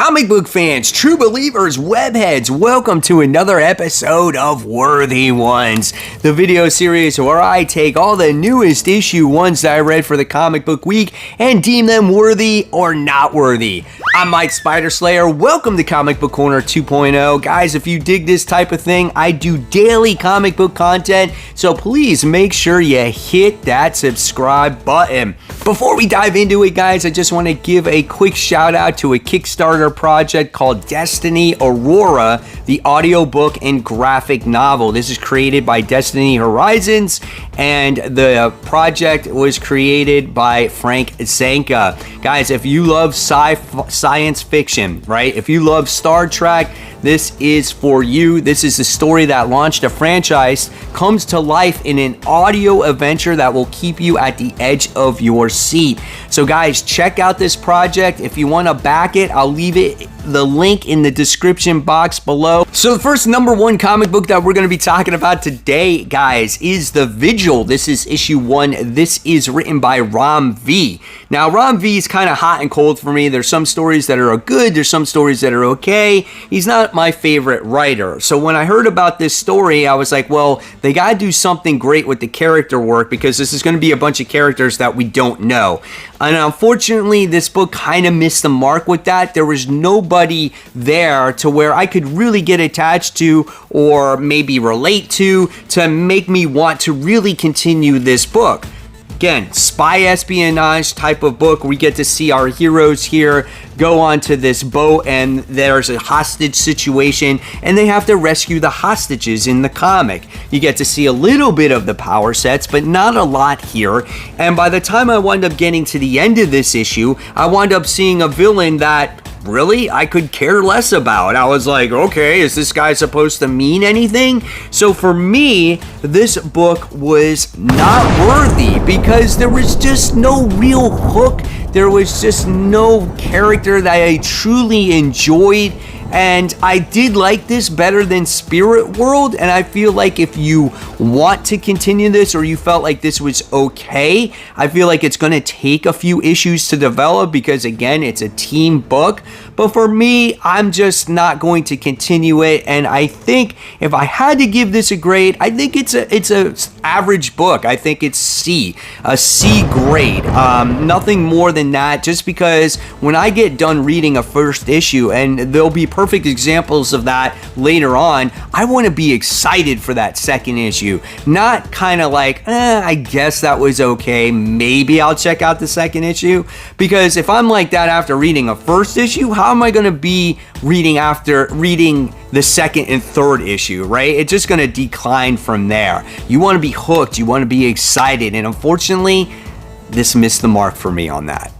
Comic book fans, true believers, webheads, welcome to another episode of Worthy Ones, the video series where I take all the newest issue ones that I read for the comic book week and deem them worthy or not worthy. I'm Mike Spider Slayer. Welcome to Comic Book Corner 2.0. Guys, if you dig this type of thing, I do daily comic book content, so please make sure you hit that subscribe button. Before we dive into it, guys, I just want to give a quick shout out to a Kickstarter project called Destiny Aurora, the audiobook and graphic novel. This is created by Destiny Horizons, and the project was created by Frank Zanka. Guys, if you love science fiction, right? If you love Star Trek, this is for you. This is the story that launched a franchise, comes to life in an audio adventure that will keep you at the edge of your seat. So guys, check out this project. If you want to back it, I'll leave the link in the description box below. So the first #1 comic book that we're going to be talking about today, guys, is The Vigil. This is issue 1. This is written by Ram V. Now, Ram V is kind of hot and cold for me. There's some stories that are good. There's some stories that are okay. He's not my favorite writer. So when I heard about this story, I was like, well, they got to do something great with the character work because this is going to be a bunch of characters that we don't know. And unfortunately, this book kind of missed the mark with that. There was nobody there to where I could really get attached to or maybe relate to make me want to really continue this book. Again, spy espionage type of book. We get to see our heroes here go onto this boat and there's a hostage situation and they have to rescue the hostages in the comic. You get to see a little bit of the power sets, but not a lot here. And by the time I wound up getting to the end of this issue, I wound up seeing a villain that really I could care less about. I was like, okay, is this guy supposed to mean anything? So for me, this book was not worthy because there was just no real hook. There was just no character that I truly enjoyed. And I did like this better than Spirit World, and I feel like if you want to continue this or you felt like this was okay, I feel like it's going to take a few issues to develop because, again, it's a team book. But for me, I'm just not going to continue it, and I think if I had to give this a grade, I think it's a average book. I think it's a C grade. Nothing more than that, just because when I get done reading a first issue, and there'll be perfect examples of that later on, I want to be excited for that second issue, not kind of like, I guess that was okay, maybe I'll check out the second issue, because if I'm like that after reading a first issue, how am I going to be reading after reading the second and third issue, right? It's just going to decline from there. You want to be hooked, you want to be excited, and unfortunately, this missed the mark for me on that.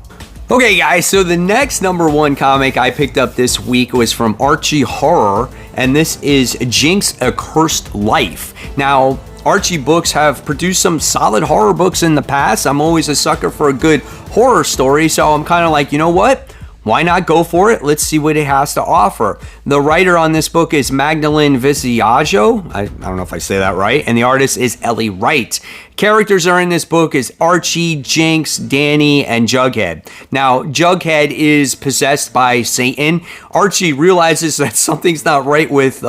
Okay guys, so the next #1 comic I picked up this week was from Archie Horror, and this is Jinx, A Cursed Life. Now, Archie books have produced some solid horror books in the past. I'm always a sucker for a good horror story, so I'm kind of like, you know what? Why not go for it? Let's see what it has to offer. The writer on this book is Magdalene Viziajo. I don't know if I say that right. And the artist is Ellie Wright. Characters are in this book is Archie, Jinx, Danny, and Jughead. Now, Jughead is possessed by Satan. Archie realizes that something's not right with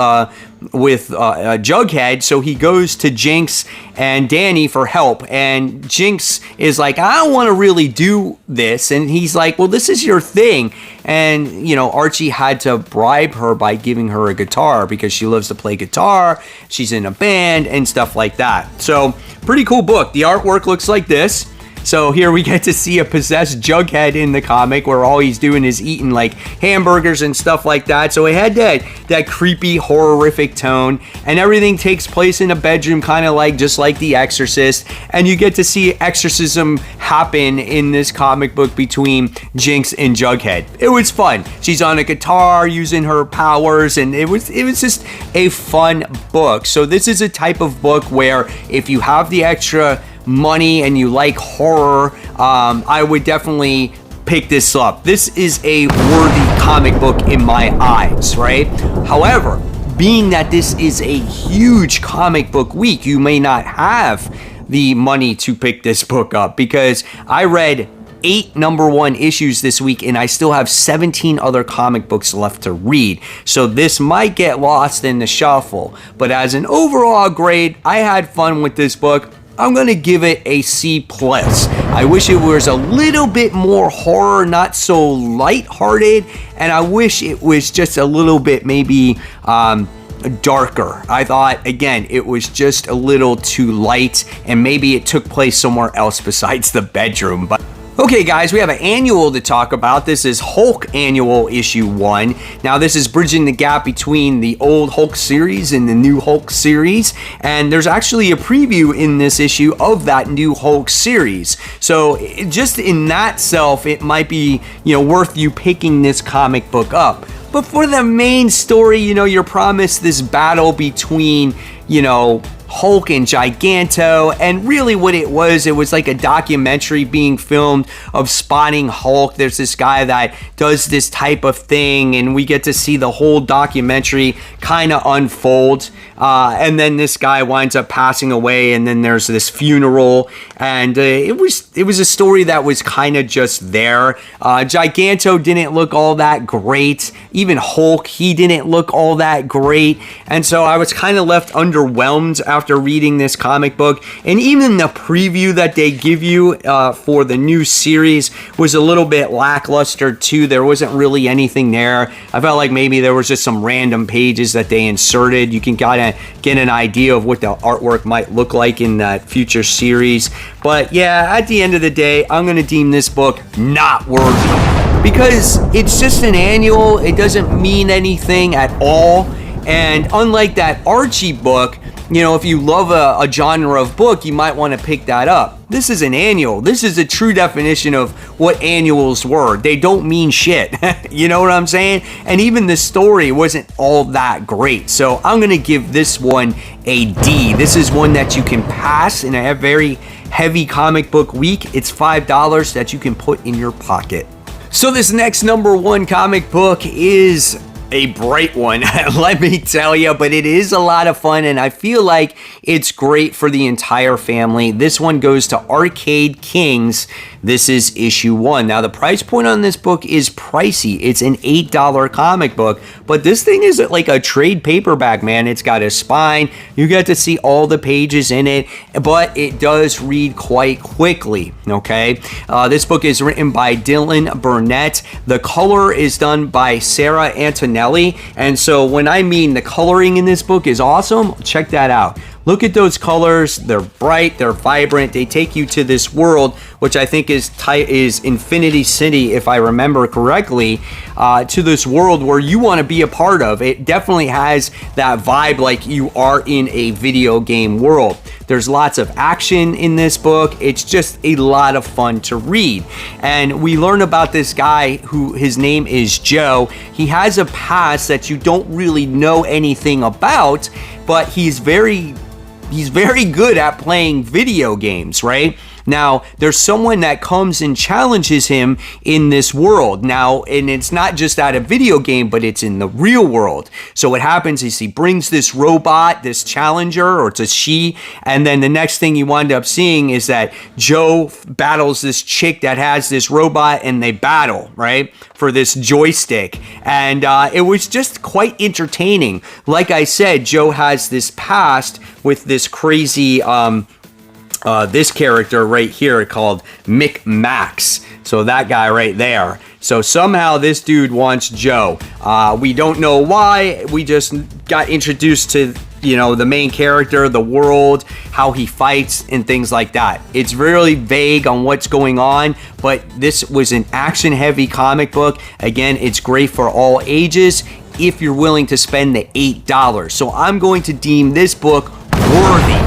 Jughead, so he goes to Jinx and Danny for help. And Jinx is like, I don't want to really do this. And he's like, well, this is your thing. And, you know, Archie had to bribe her by giving her a guitar because she loves to play guitar. She's in a band and stuff like that. So, pretty cool book. The artwork looks like this. So here we get to see a possessed Jughead in the comic where all he's doing is eating like hamburgers and stuff like that. So it had that creepy, horrific tone, and everything takes place in a bedroom, kind of like just like The Exorcist. And you get to see exorcism happen in this comic book between Jinx and Jughead. It was fun. She's on a guitar using her powers, and it was just a fun book. So this is a type of book where if you have the extra money and you like horror, I would definitely pick this up. This is a worthy comic book in my eyes, right? However, being that this is a huge comic book week, you may not have the money to pick this book up because I read 8 #1 issues this week, and I still have 17 other comic books left to read. So this might get lost in the shuffle. But as an overall grade, I had fun with this book. I'm going to give it a C+. I wish it was a little bit more horror, not so lighthearted, and I wish it was just a little bit maybe darker. I thought, again, it was just a little too light, and maybe it took place somewhere else besides the bedroom. But okay, guys, we have an annual to talk about. This is Hulk Annual Issue 1. Now, this is bridging the gap between the old Hulk series and the new Hulk series. And there's actually a preview in this issue of that new Hulk series. So just in that self, it might be, worth you picking this comic book up. But for the main story, you're promised this battle between, Hulk and Giganto, and really what it was like a documentary being filmed of spotting Hulk. There's this guy that does this type of thing, and we get to see the whole documentary kind of unfold, and then this guy winds up passing away, and then there's this funeral, and it was a story that was kind of just there. Giganto didn't look all that great. Even Hulk, he didn't look all that great, and so I was kind of left underwhelmed after reading this comic book. And even the preview that they give you for the new series was a little bit lackluster too. There wasn't really anything there. I felt like maybe there was just some random pages that they inserted. You can kind of get an idea of what the artwork might look like in that future series. But yeah, at the end of the day, I'm going to deem this book not worthy, because it's just an annual. It doesn't mean anything at all. And unlike that Archie book, if you love a genre of book, you might want to pick that up. This is an annual. This is a true definition of what annuals were. They don't mean shit. You know what I'm saying? And even the story wasn't all that great. So I'm going to give this one a D. This is one that you can pass in a very heavy comic book week. It's $5 that you can put in your pocket. So this next #1 comic book is a bright one, let me tell you, but it is a lot of fun, and I feel like it's great for the entire family. This one goes to Arcade Kings. This is issue 1. Now, the price point on this book is pricey. It's an $8 comic book, but this thing is like a trade paperback, man. It's got a spine. You get to see all the pages in it, but it does read quite quickly, okay? This book is written by Dylan Burnett. The color is done by Sarah Antonelli. And so when I mean the coloring in this book is awesome, check that out. Look at those colors. They're bright, they're vibrant. They take you to this world, which I think is Infinity City, if I remember correctly, to this world where you want to be a part of. It definitely has that vibe like you are in a video game world. There's lots of action in this book. It's just a lot of fun to read. And we learn about this guy who his name is Joe. He has a past that you don't really know anything about, but he's very good at playing video games, right? Now, there's someone that comes and challenges him in this world. Now, and it's not just at a video game, but it's in the real world. So what happens is he brings this robot, this challenger, or it's a she, and then the next thing you wind up seeing is that Joe battles this chick that has this robot, and they battle, right, for this joystick. And it was just quite entertaining. Like I said, Joe has this past with this crazy this character right here called Mick Max. So that guy right there. So somehow this dude wants Joe. We don't know why. We just got introduced to, the main character, the world, how he fights, and things like that. It's really vague on what's going on, but this was an action-heavy comic book. Again, it's great for all ages if you're willing to spend the $8. So I'm going to deem this book worthy,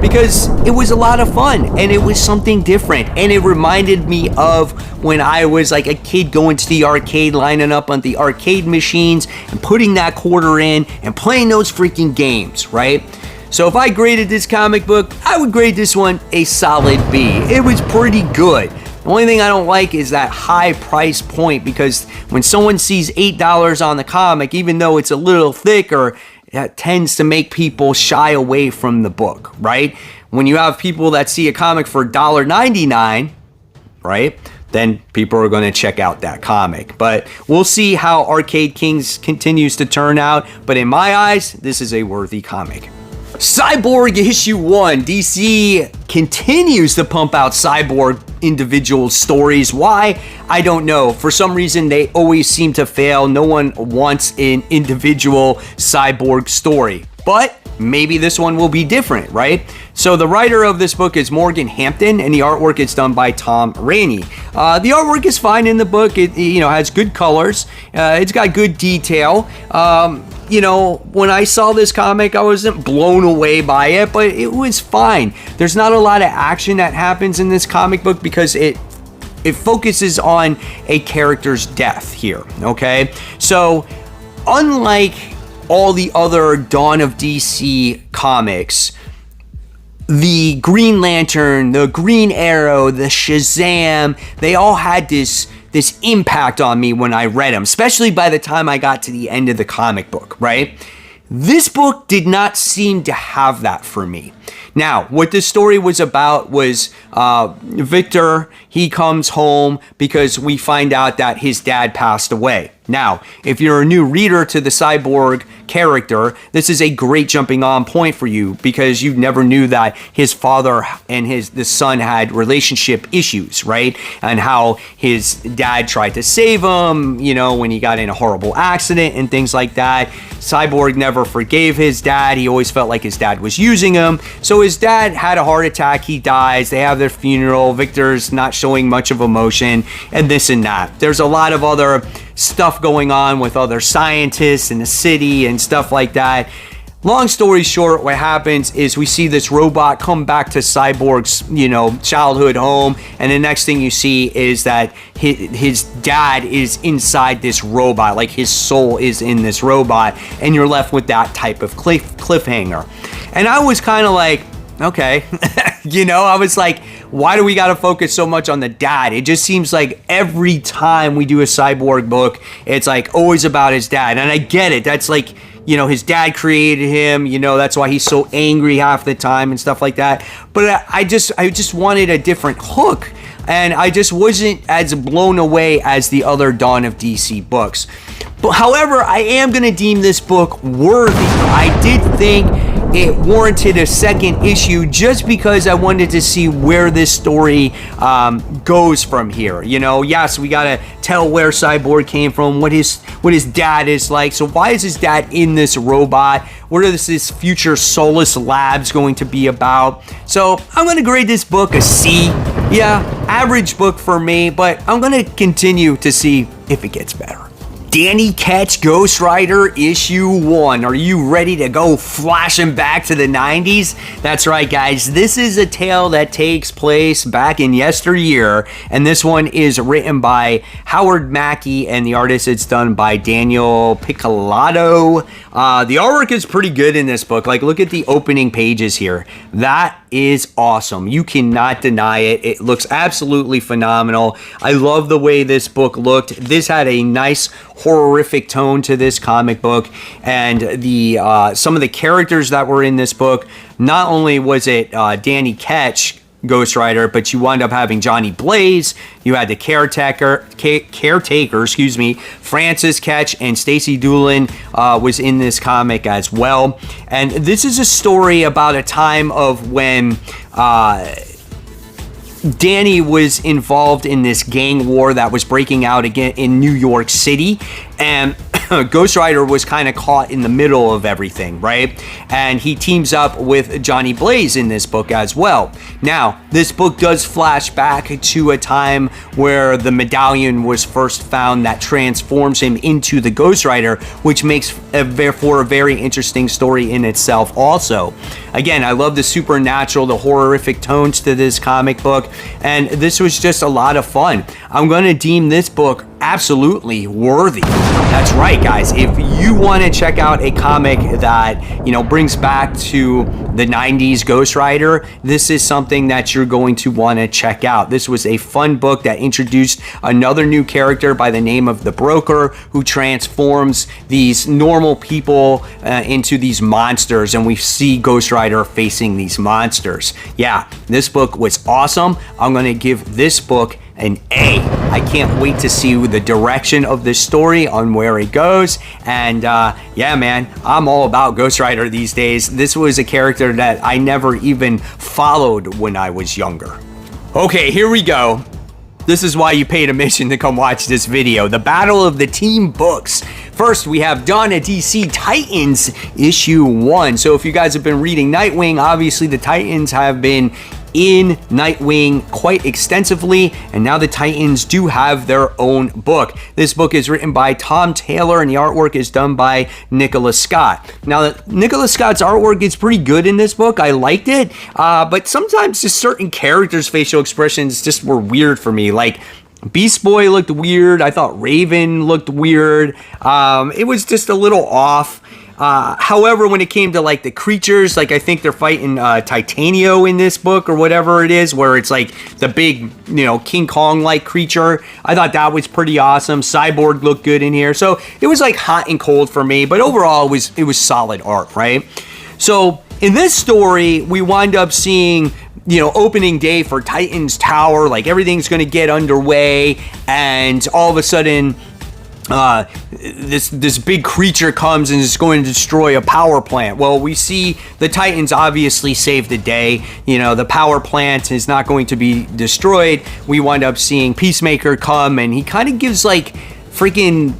because it was a lot of fun, and it was something different, and it reminded me of when I was like a kid going to the arcade, lining up on the arcade machines and putting that quarter in and playing those freaking games, right? So if I graded this comic book, I would grade this one a solid B. It was pretty good. The only thing I don't like is that high price point, because when someone sees $8 on the comic, even though it's a little thicker, that tends to make people shy away from the book, right? When you have people that see a comic for $1.99, right? then people are going to check out that comic. But we'll see how Arcade Kings continues to turn out. But in my eyes, this is a worthy comic. Cyborg issue 1. DC continues to pump out Cyborg individual stories. Why? I don't know. For some reason, they always seem to fail. No one wants an individual Cyborg story. But maybe this one will be different, right? So the writer of this book is Morgan Hampton, and the artwork is done by Tom Rainey. The artwork is fine in the book. It has good colors. It's got good detail. When I saw this comic, I wasn't blown away by it, but it was fine. There's not a lot of action that happens in this comic book because it focuses on a character's death here, okay? So, unlike all the other Dawn of DC comics, the Green Lantern, the Green Arrow, the Shazam, they all had this impact on me when I read them, especially by the time I got to the end of the comic book, right? This book did not seem to have that for me. Now, what this story was about was Victor, he comes home because we find out that his dad passed away. Now, if you're a new reader to the Cyborg character, this is a great jumping on point for you because you never knew that his father and the son had relationship issues, right? And how his dad tried to save him, when he got in a horrible accident and things like that. Cyborg never forgave his dad. He always felt like his dad was using him. So his dad had a heart attack. He dies. They have their funeral. Victor's not showing much of emotion and this and that. There's a lot of other stuff going on with other scientists in the city and stuff like that. Long story short, what happens is we see this robot come back to Cyborg's, childhood home, and the next thing you see is that his dad is inside this robot, like his soul is in this robot, and you're left with that type of cliffhanger. And I was kind of like, okay, I was like, why do we got to focus so much on the dad? It just seems like every time we do a Cyborg book, it's like always about his dad. And I get it. That's like, his dad created him, that's why he's so angry half the time and stuff like that. But I just wanted a different hook. And I just wasn't as blown away as the other Dawn of DC books. But however, I am going to deem this book worthy. I did think it warranted a second issue just because I wanted to see where this story goes from here. Yes, we gotta tell where Cyborg came from, what his dad is like. So why is his dad in this robot? What is this future Solus Labs going to be about? So I'm gonna grade this book a C. Yeah, average book for me, but I'm gonna continue to see if it gets better. Danny Ketch Ghost Rider issue 1. Are you ready to go flashing back to the 90s? That's right, guys. This is a tale that takes place back in yesteryear, and this one is written by Howard Mackey, and the artist is done by Daniel Piccolatto. The artwork is pretty good in this book. Like, look at the opening pages here. That is awesome. You cannot deny it. It looks absolutely phenomenal. I love the way this book looked. This had a nice horrific tone to this comic book, and the some of the characters that were in this book, not only was it Danny Ketch Ghost Rider, but you wind up having Johnny Blaze, you had the caretaker, Francis Ketch, and Stacy Doolin was in this comic as well. And this is a story about a time of when Danny was involved in this gang war that was breaking out again in New York City, and Ghost Rider was kind of caught in the middle of everything, right? And he teams up with Johnny Blaze in this book as well. Now, this book does flash back to a time where the medallion was first found that transforms him into the Ghost Rider, which makes for a very interesting story in itself also. Again, I love the supernatural, the horrific tones to this comic book, and this was just a lot of fun. I'm going to deem this book absolutely worthy. That's right, guys. If you want to check out a comic that, brings back to the 90s Ghost Rider, this is something that you're going to want to check out. This was a fun book that introduced another new character by the name of the Broker, who transforms these normal people into these monsters, and we see Ghost Rider facing these monsters. Yeah, this book was awesome. I'm going to give this book an A. I can't wait to see the direction of this story on where it goes. And yeah, man, I'm all about Ghost Rider these days. This was a character that I never even followed when I was younger. Okay, here we go. This is why you paid admission to come watch this video. The Battle of the Team Books. First, we have Dawn of DC Titans issue 1. So if you guys have been reading Nightwing, obviously the Titans have been in Nightwing quite extensively, and now the Titans do have their own book. This book is written by Tom Taylor, and the artwork is done by Nicholas Scott. Now, Nicholas Scott's artwork is pretty good in this book. I liked it, but sometimes just certain characters' facial expressions just were weird for me. Like, Beast Boy looked weird. I thought Raven looked weird. It was just a little off. However, when it came to like the creatures, like I think they're fighting Titanio in this book or whatever it is, where it's like the big, King Kong like creature. I thought that was pretty awesome. Cyborg looked good in here. So it was like hot and cold for me, but overall it was solid art, right? So in this story, we wind up seeing opening day for Titan's Tower, like everything's going to get underway, and all of a sudden, this big creature comes and is going to destroy a power plant. Well, we see the Titans obviously save the day. The power plant is not going to be destroyed. We wind up seeing Peacemaker come, and he kind of gives like freaking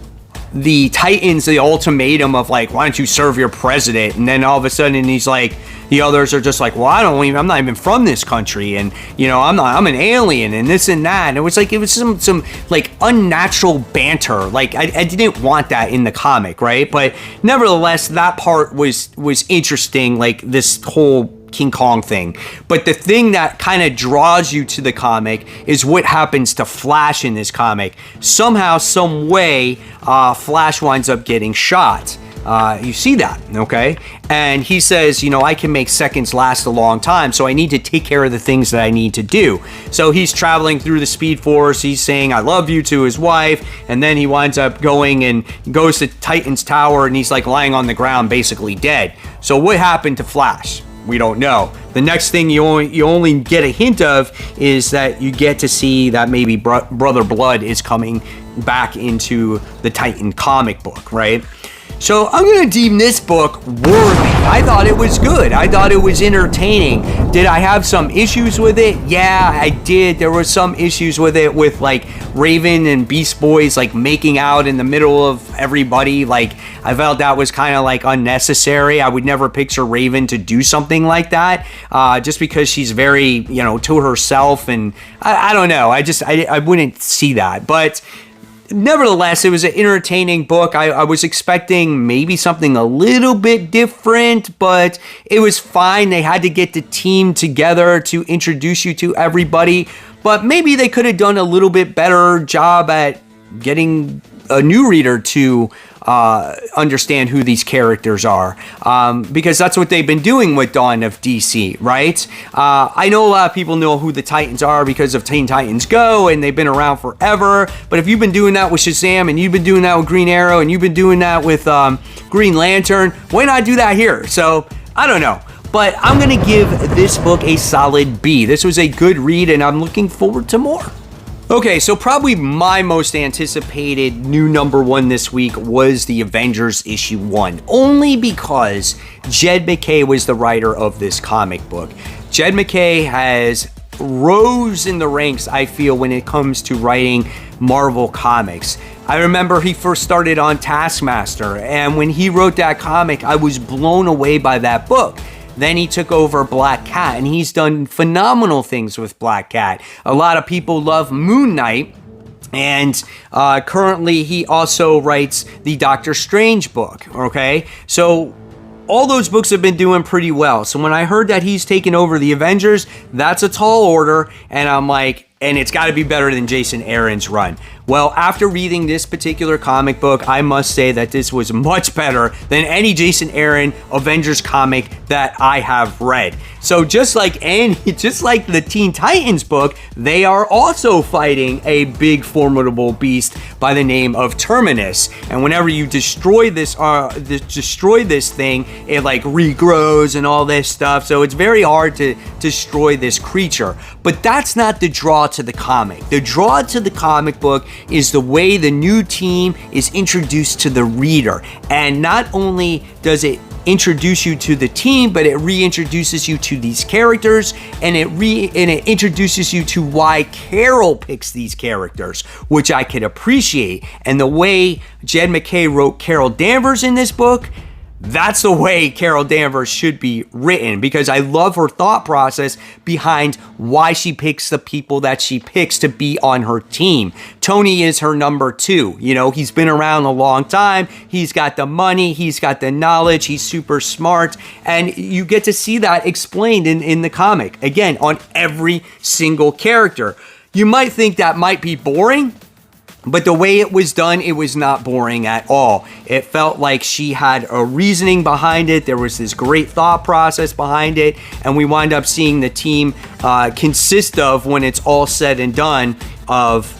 the Titans the ultimatum of like, why don't you serve your president? And then all of a sudden he's like, the others are just like, well, I'm not even from this country, and I'm an alien, and this and that. And it was some like unnatural banter. Like I didn't want that in the comic, right? But nevertheless, that part was interesting, like this whole King Kong thing. But the thing that kind of draws you to the comic is what happens to Flash in this comic. Somehow, some way, Flash winds up getting shot. You see that, okay? And he says, I can make seconds last a long time, so I need to take care of the things that I need to do. So he's traveling through the Speed Force. He's saying, I love you to his wife. And then he winds up going and goes to Titan's Tower, and he's like lying on the ground, basically dead. So what happened to Flash? We don't know. The next thing you only get a hint of is that you get to see that maybe Brother Blood is coming back into the Titan comic book, right? So I'm going to deem this book worthy. I thought it was good. I thought it was entertaining. Did I have some issues with it? Yeah, I did. There were some issues with it, with like Raven and Beast Boys like making out in the middle of everybody. Like I felt that was kind of like unnecessary. I would never picture Raven to do something like that, just because she's very, to herself. And I don't know. I wouldn't see that. But nevertheless, it was an entertaining book. I was expecting maybe something a little bit different, but it was fine. They had to get the team together to introduce you to everybody, but maybe they could have done a little bit better job at getting a new reader to understand who these characters are, because that's what they've been doing with Dawn of DC, right? I know a lot of people know who the Titans are because of Teen Titans Go, and they've been around forever, but if you've been doing that with Shazam, and you've been doing that with Green Arrow, and you've been doing that with Green Lantern, why not do that here? So, I don't know. But I'm going to give this book a solid B. This was a good read, and I'm looking forward to more. Okay, so probably my most anticipated new #1 this week was the Avengers issue 1, only because Jed MacKay was the writer of this comic book. Jed MacKay has rose in the ranks, I feel, when it comes to writing Marvel comics. I remember he first started on Taskmaster, and when he wrote that comic, I was blown away by that book. Then he took over Black Cat, and he's done phenomenal things with Black Cat. A lot of people love Moon Knight, and currently he also writes the Doctor Strange book, okay? So all those books have been doing pretty well. So when I heard that he's taken over the Avengers, that's a tall order, and I'm like, and it's got to be better than Jason Aaron's run. Well, after reading this particular comic book, I must say that this was much better than any Jason Aaron Avengers comic that I have read. So just like the Teen Titans book, they are also fighting a big formidable beast by the name of Terminus. And whenever you destroy this thing, it like regrows and all this stuff. So it's very hard to destroy this creature. But that's not the draw to the comic. The draw to the comic book is the way the new team is introduced to the reader. And not only does it introduce you to the team, but it reintroduces you to these characters, and it introduces you to why Carol picks these characters, which I could appreciate. And the way Jed MacKay wrote Carol Danvers in this book, that's the way Carol Danvers should be written, because I love her thought process behind why she picks the people that she picks to be on her team. Tony is her number 2. You know, he's been around a long time. He's got the money. He's got the knowledge. He's super smart. And you get to see that explained in the comic. Again, on every single character. You might think that might be boring, but the way it was done, it was not boring at all. It felt like she had a reasoning behind it. There was this great thought process behind it. And we wind up seeing the team consist of, when it's all said and done, of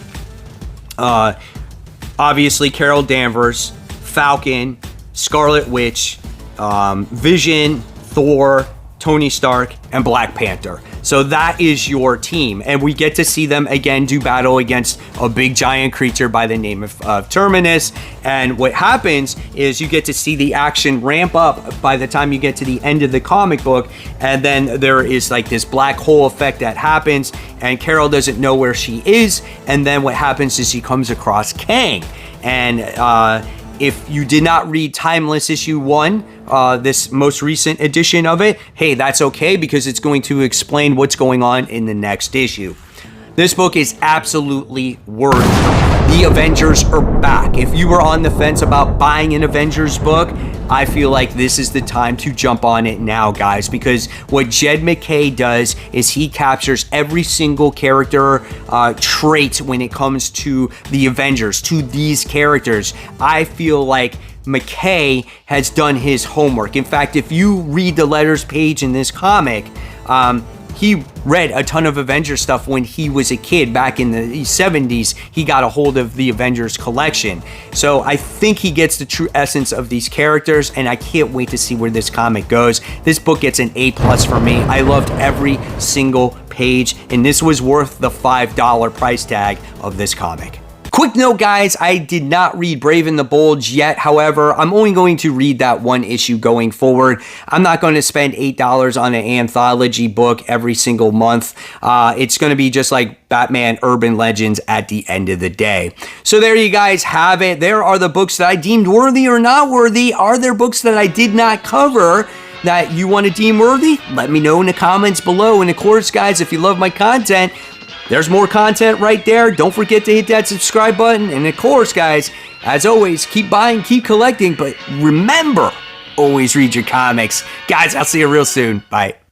obviously Carol Danvers, Falcon, Scarlet Witch, Vision, Thor, Tony Stark, and Black Panther. So that is your team. And we get to see them again do battle against a big giant creature by the name of Terminus. And what happens is you get to see the action ramp up by the time you get to the end of the comic book. And then there is like this black hole effect that happens, and Carol doesn't know where she is. And then what happens is she comes across Kang. And if you did not read Timeless issue 1, this most recent edition of it, hey, that's okay, because it's going to explain what's going on in the next issue. This book is absolutely worthy. The Avengers are back. If you were on the fence about buying an Avengers book, I feel like this is the time to jump on it now, guys, because what Jed MacKay does is he captures every single character trait when it comes to the Avengers, to these characters. I feel like MacKay has done his homework. In fact, if you read the letters page in this comic, he read a ton of Avengers stuff when he was a kid back in the 70s. He got a hold of the Avengers collection. So I think he gets the true essence of these characters, and I can't wait to see where this comic goes. This book gets an A+ for me. I loved every single page, and this was worth the $5 price tag of this comic. Quick note, guys, I did not read Brave and the Bold yet. However, I'm only going to read that one issue going forward. I'm not going to spend $8 on an anthology book every single month. It's going to be just like Batman Urban Legends at the end of the day. So there you guys have it. There are the books that I deemed worthy or not worthy. Are there books that I did not cover that you want to deem worthy? Let me know in the comments below. And of course, guys, if you love my content, there's more content right there. Don't forget to hit that subscribe button. And of course, guys, as always, keep buying, keep collecting, but remember, always read your comics. Guys, I'll see you real soon. Bye.